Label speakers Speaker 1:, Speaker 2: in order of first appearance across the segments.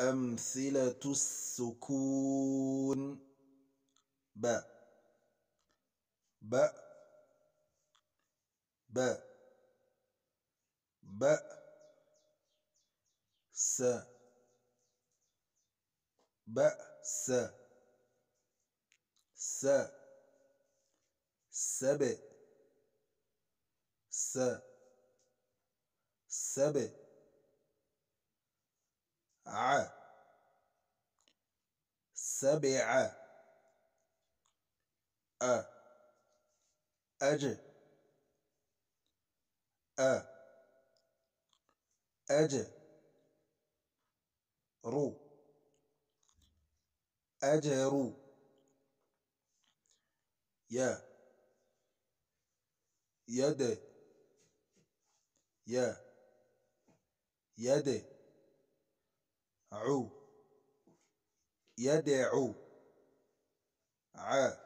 Speaker 1: أمثلة السكون: ب ب ب بأس بأس س سبع سبع سبع أج أج رو أجر يا يد يد عو يدعو عر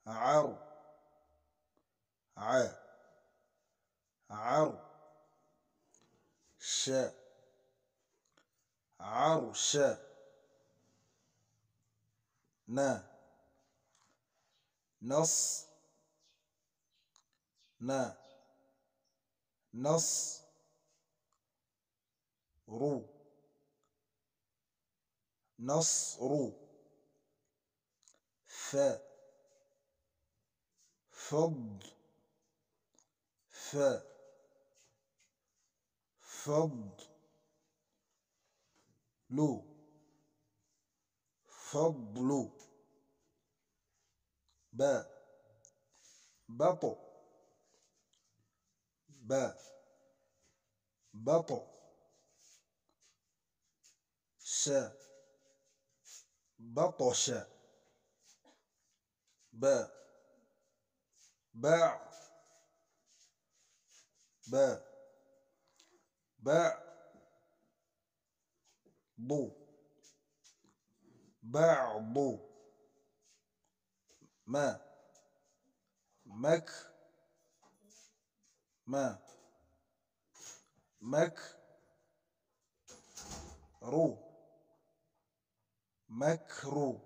Speaker 1: عر عرش نص رو نصر فض فضل بط بطش باع بعض مك مكر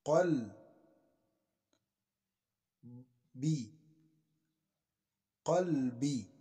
Speaker 1: قل قلبي